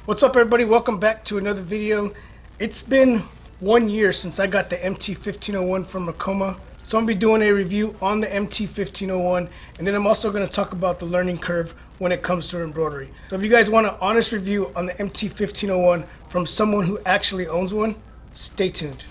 What's up, everybody? Welcome back to another video. It's been 1 year since I got the MT-1501 from Ricoma, so I'm going to be doing a review on the MT-1501, and then I'm also going to talk about the learning curve when it comes to embroidery. So if you guys want an honest review on the MT-1501 from someone who actually owns one, stay tuned.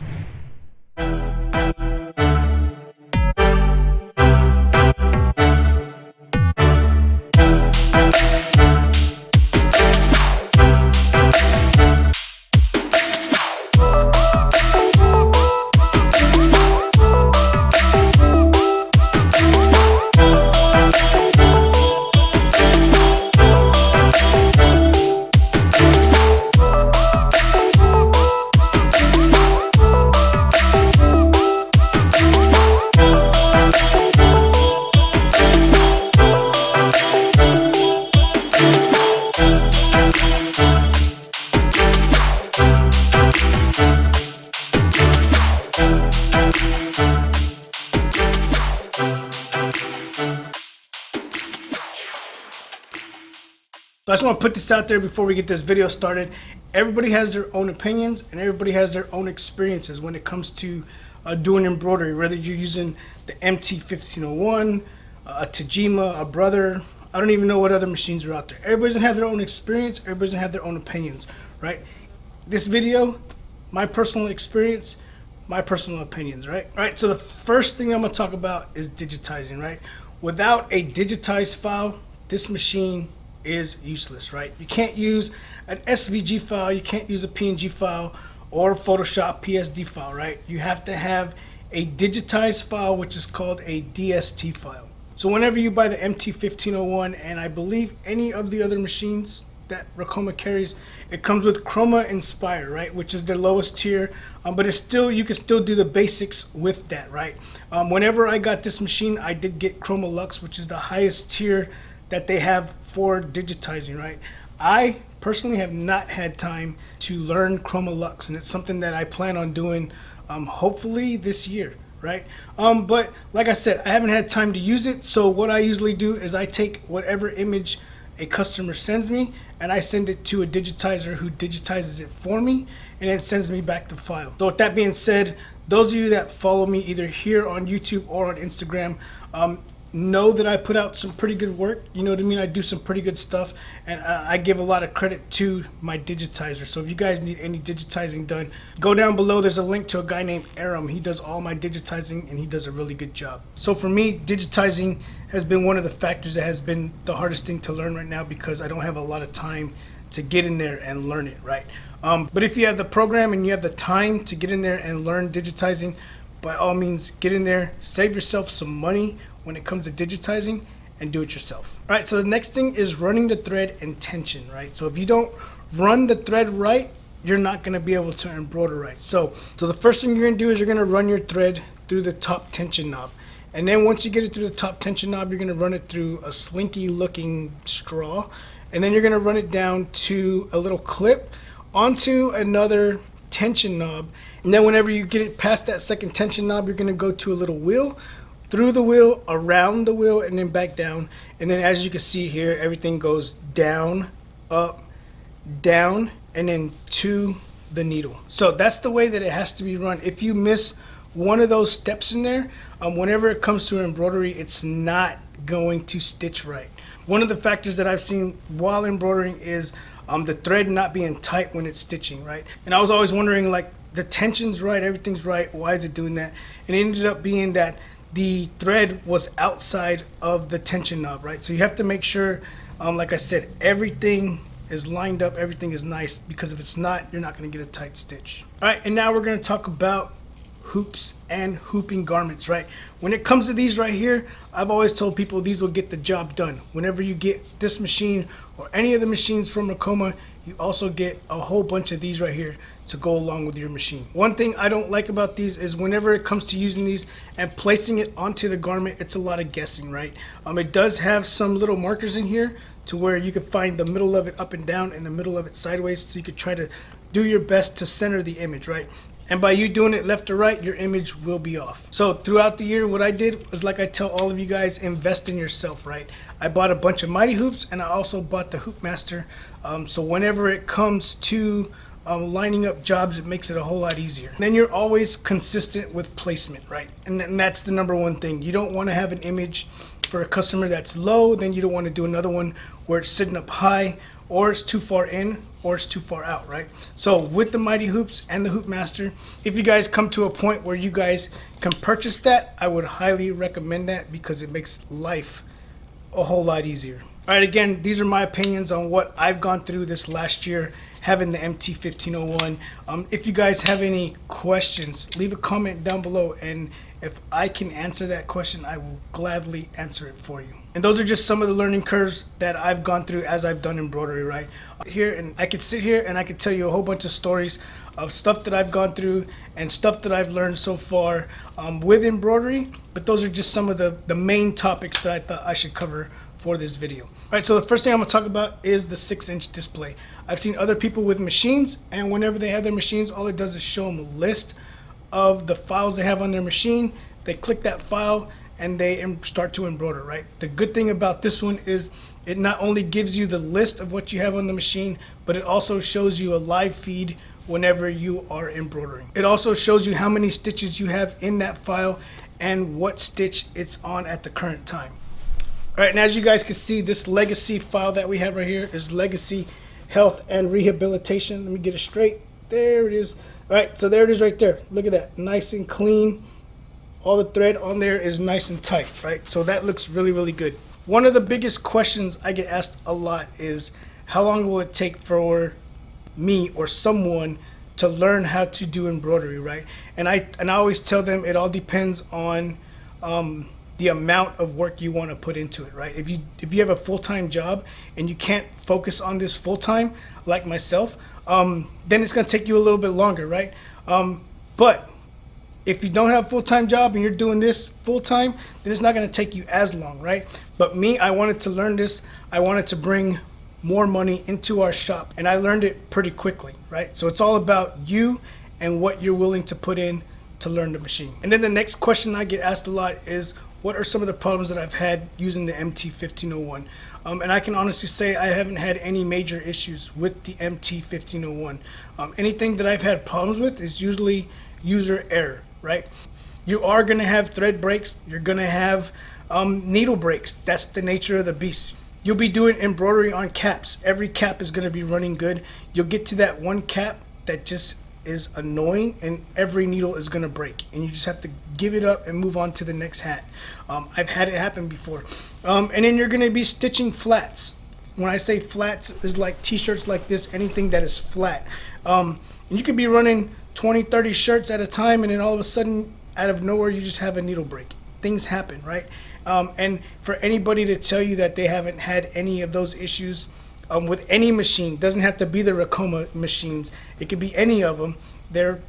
So I just want to put this out there before we get this video started. Everybody has their own opinions and everybody has their own experiences when it comes to doing embroidery, whether you're using the MT-1501, a Tajima, a Brother. I don't even know what other machines are out there. Everybody's gonna have their own experience, everybody's gonna have their own opinions, right? This video, my personal experience, my personal opinions, right? Right, so the first thing I'm gonna talk about is digitizing, right? Without a digitized file, this machine is useless, right? You can't use an SVG file, you can't use a PNG file or Photoshop PSD file, right? You have to have a digitized file, which is called a DST file. So whenever you buy the MT-1501, and I believe any of the other machines that Ricoma carries, it comes with Chroma Inspire, right, which is their lowest tier, but it's still, you can still do the basics with that, right? Whenever I got this machine, I did get Chroma Lux, which is the highest tier that they have for digitizing, right? I personally have not had time to learn Chroma Lux, and it's something that I plan on doing hopefully this year, right? But like I said, I haven't had time to use it, so what I usually do is I take whatever image a customer sends me and I send it to a digitizer who digitizes it for me and then sends me back the file. So with that being said, those of you that follow me either here on YouTube or on Instagram, know that I put out some pretty good work. You know what I mean? I do some pretty good stuff, and I give a lot of credit to my digitizer. So if you guys need any digitizing done, go down below. There's a link to a guy named Aram. He does all my digitizing and he does a really good job. So for me, digitizing has been one of the factors that has been the hardest thing to learn right now, because I don't have a lot of time to get in there and learn it, right? But if you have the program and you have the time to get in there and learn digitizing, by all means, get in there, save yourself some money when it comes to digitizing, and do it yourself. All right, so the next thing is running the thread and tension, right? So if you don't run the thread right, you're not gonna be able to embroider right. So the first thing you're gonna do is you're gonna run your thread through the top tension knob. And then once you get it through the top tension knob, you're gonna run it through a slinky looking straw. And then you're gonna run it down to a little clip onto another tension knob. And then whenever you get it past that second tension knob, you're gonna go to a little wheel, through the wheel, around the wheel, and then back down. And then as you can see here, everything goes down, up, down, and then to the needle. So that's the way that it has to be run. If you miss one of those steps in there, whenever it comes to embroidery, it's not going to stitch right. One of the factors that I've seen while embroidering is the thread not being tight when it's stitching, right? And I was always wondering, like, the tension's right, everything's right, why is it doing that? And it ended up being that the thread was outside of the tension knob, right? So you have to make sure, like I said, everything is lined up, everything is nice, because if it's not, you're not gonna get a tight stitch. All right, and now we're gonna talk about hoops and hooping garments, right? When it comes to these right here, I've always told people these will get the job done. Whenever you get this machine or any of the machines from Ricoma, you also get a whole bunch of these right here to go along with your machine. One thing I don't like about these is whenever it comes to using these and placing it onto the garment, it's a lot of guessing, right? It does have some little markers in here to where you can find the middle of it up and down and the middle of it sideways, so you could try to do your best to center the image, right? And by you doing it left to right, your image will be off. So throughout the year, what I did was, like I tell all of you guys, invest in yourself, right? I bought a bunch of Mighty Hoops, and I also bought the Hoop Master. So whenever it comes to lining up jobs, it makes it a whole lot easier. Then you're always consistent with placement, right? And that's the number one thing. You don't want to have an image for a customer that's low, then you don't want to do another one where it's sitting up high, or it's too far in, or it's too far out, right? So with the Mighty Hoops and the Hoop Master, if you guys come to a point where you guys can purchase that, I would highly recommend that, because it makes life a whole lot easier. All right, again, these are my opinions on what I've gone through this last year having the MT-1501. If you guys have any questions, leave a comment down below, and if I can answer that question, I will gladly answer it for you. And those are just some of the learning curves that I've gone through as I've done embroidery, right? Here, and I could sit here and I could tell you a whole bunch of stories of stuff that I've gone through and stuff that I've learned so far with embroidery, but those are just some of the main topics that I thought I should cover for this video. All right, so the first thing I'm gonna talk about is the 6-inch display. I've seen other people with machines, and whenever they have their machines, all it does is show them a list of the files they have on their machine. They click that file and they start to embroider, right? The good thing about this one is it not only gives you the list of what you have on the machine, but it also shows you a live feed whenever you are embroidering. It also shows you how many stitches you have in that file and what stitch it's on at the current time. All right, and as you guys can see, this legacy file that we have right here is legacy health and rehabilitation. Let me get it straight. There it is. All right, so there it is right there. Look at that, nice and clean. All the thread on there is nice and tight, right? So that looks really, really good. One of the biggest questions I get asked a lot is, how long will it take for me or someone to learn how to do embroidery, right? And I always tell them it all depends on the amount of work you want to put into it, right? If you have a full-time job and you can't focus on this full-time, like myself, then it's going to take you a little bit longer, right? But if you don't have a full-time job and you're doing this full-time, then it's not going to take you as long, right? But me, I wanted to learn this. I wanted to bring more money into our shop, and I learned it pretty quickly, right? So it's all about you and what you're willing to put in to learn the machine. And then the next question I get asked a lot is, what are some of the problems that I've had using the MT-1501? And I can honestly say I haven't had any major issues with the MT-1501. Anything that I've had problems with is usually user error, right? You are gonna have thread breaks, you're gonna have needle breaks. That's the nature of the beast. You'll be doing embroidery on caps. Every cap is gonna be running good. You'll get to that one cap that just is annoying, and every needle is gonna break, and you just have to give it up and move on to the next hat. I've had it happen before. And then you're gonna be stitching flats. When I say flats, is like t-shirts like this, anything that is flat. And you could be running 20-30 shirts at a time, and then all of a sudden, out of nowhere, you just have a needle break. Things happen, right? And for anybody to tell you that they haven't had any of those issues with any machine, doesn't have to be the Ricoma machines, it could be any of them, they're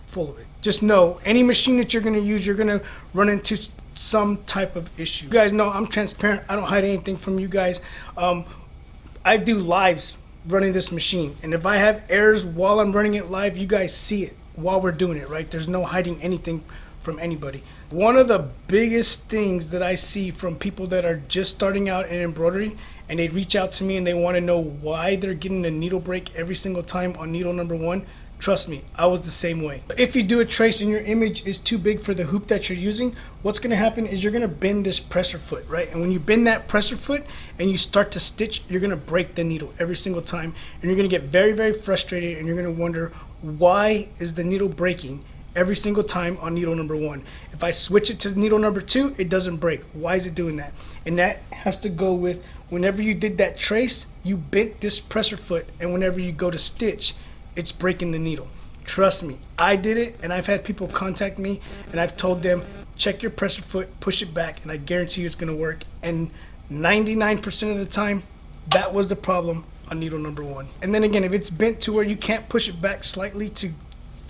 full of it. Just know, any machine that you're gonna use, you're gonna run into some type of issue. You guys know I'm transparent, I don't hide anything from you guys. I do lives running this machine, and if I have errors while I'm running it live, you guys see it while we're doing it, right? There's no hiding anything from anybody. One of the biggest things that I see from people that are just starting out in embroidery, and they reach out to me and they want to know why they're getting a needle break every single time on needle number 1, trust me, I was the same way. If you do a trace and your image is too big for the hoop that you're using, what's going to happen is you're going to bend this presser foot, right? And when you bend that presser foot and you start to stitch, you're going to break the needle every single time, and you're going to get very, very frustrated, and you're going to wonder, why is the needle breaking every single time on needle number 1? If I switch it to needle number 2, it doesn't break. Why is it doing that? And that has to go with whenever you did that trace, you bent this presser foot, and whenever you go to stitch, it's breaking the needle. Trust me, I did it, and I've had people contact me, and I've told them, check your presser foot, push it back, and I guarantee you it's gonna work. And 99% of the time, that was the problem on needle number 1. And then again, if it's bent to where you can't push it back slightly to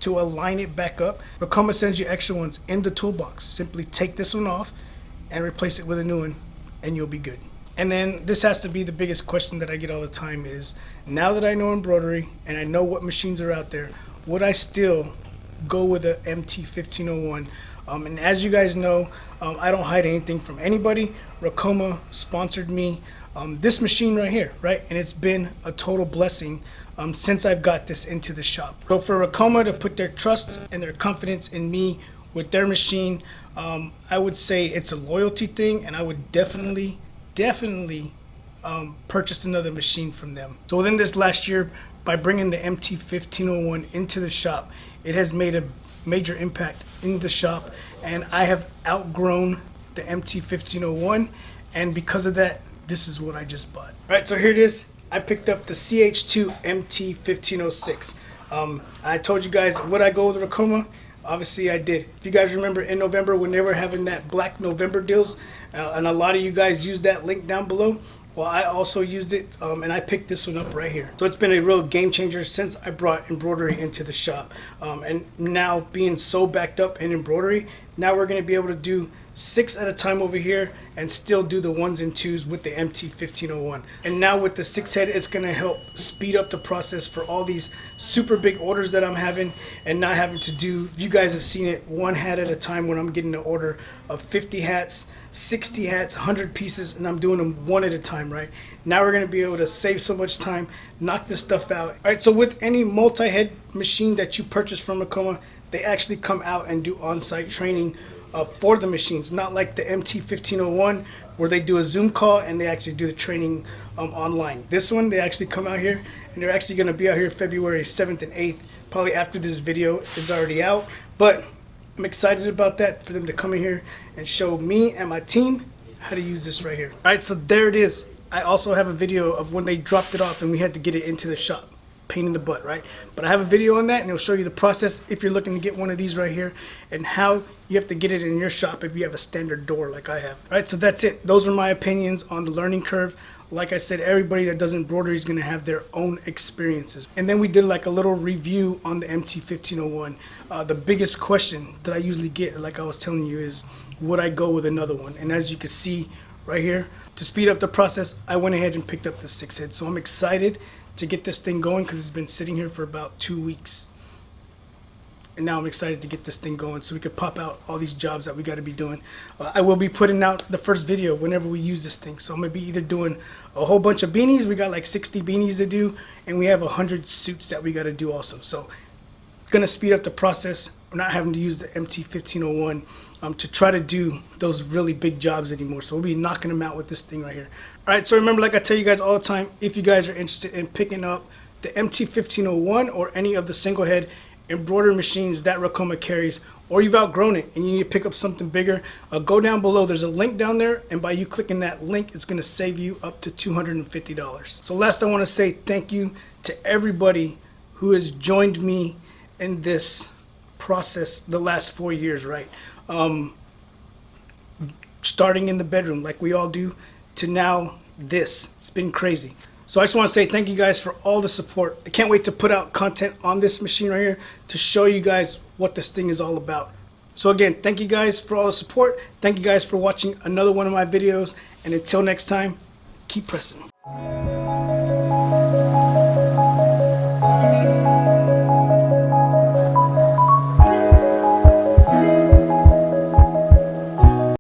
align it back up, Ricoma sends you extra ones in the toolbox. Simply take this one off and replace it with a new one, and you'll be good. And then this has to be the biggest question that I get all the time is, now that I know embroidery and I know what machines are out there, would I still go with a MT-1501. And as you guys know, I don't hide anything from anybody. Ricoma sponsored me this machine right here, right? And it's been a total blessing since I've got this into the shop. So for Ricoma to put their trust and their confidence in me with their machine, I would say it's a loyalty thing, and I would definitely purchase another machine from them. So within this last year, by bringing the MT-1501 into the shop, it has made a major impact in the shop, and I have outgrown the MT-1501, and because of that, this is what I just bought. All right, so here it is. I picked up the CH2 MT-1506. I told you guys, would I go with Ricoma? Obviously I did. If you guys remember in November when they were having that Black November deals, and a lot of you guys used that link down below, well, I also used it, and I picked this one up right here. So it's been a real game changer since I brought embroidery into the shop. And now being so backed up in embroidery, now we're gonna be able to do 6 at a time over here and still do the 1s and 2s with the MT-1501. And now with the 6 head, it's gonna help speed up the process for all these super big orders that I'm having, and not having to do, you guys have seen it, 1 hat at a time when I'm getting an order of 50 hats, 60 hats, 100 pieces, and I'm doing them 1 at a time, right? Now we're gonna be able to save so much time, knock this stuff out. All right, so with any multi-head machine that you purchase from Ricoma, they actually come out and do on-site training for the machines, not like the MT-1501 where they do a Zoom call and they actually do the training online. This one, they actually come out here, and they're actually going to be out here February 7th and 8th, probably after this video is already out. But I'm excited about that, for them to come in here and show me and my team how to use this right here. All right, so there it is. I also have a video of when they dropped it off and we had to get it into the shop. Pain in the butt, right? But I have a video on that, and it'll show you the process if you're looking to get one of these right here, and how you have to get it in your shop if you have a standard door like I have. All right, so that's it. Those are my opinions on the learning curve. Like I said, everybody that does embroidery is going to have their own experiences. And then we did like a little review on the MT-1501. The biggest question that I usually get, like I was telling you, is would I go with another one? And as you can see right here, to speed up the process, I went ahead and picked up the 6 head. So I'm excited to get this thing going, because it's been sitting here for about 2 weeks, and now I'm excited to get this thing going so we could pop out all these jobs that we got to be doing. I will be putting out the first video whenever we use this thing, so I'm gonna be either doing a whole bunch of beanies. We got like 60 beanies to do, and we have 100 suits that we got to do also. So it's gonna speed up the process. We're not having to use the MT-1501 to try to do those really big jobs anymore. So we'll be knocking them out with this thing right here. All right, so remember, like I tell you guys all the time, if you guys are interested in picking up the MT-1501 or any of the single head embroidery machines that Ricoma carries, or you've outgrown it and you need to pick up something bigger, go down below. There's a link down there, and by you clicking that link, it's gonna save you up to $250. So last, I wanna say thank you to everybody who has joined me in this process the last 4 years, right? Starting in the bedroom like we all do, to now this. It's been crazy. So I just want to say thank you guys for all the support. I can't wait to put out content on this machine right here to show you guys what this thing is all about. So again, thank you guys for all the support. Thank you guys for watching another one of my videos, and until next time, keep pressing.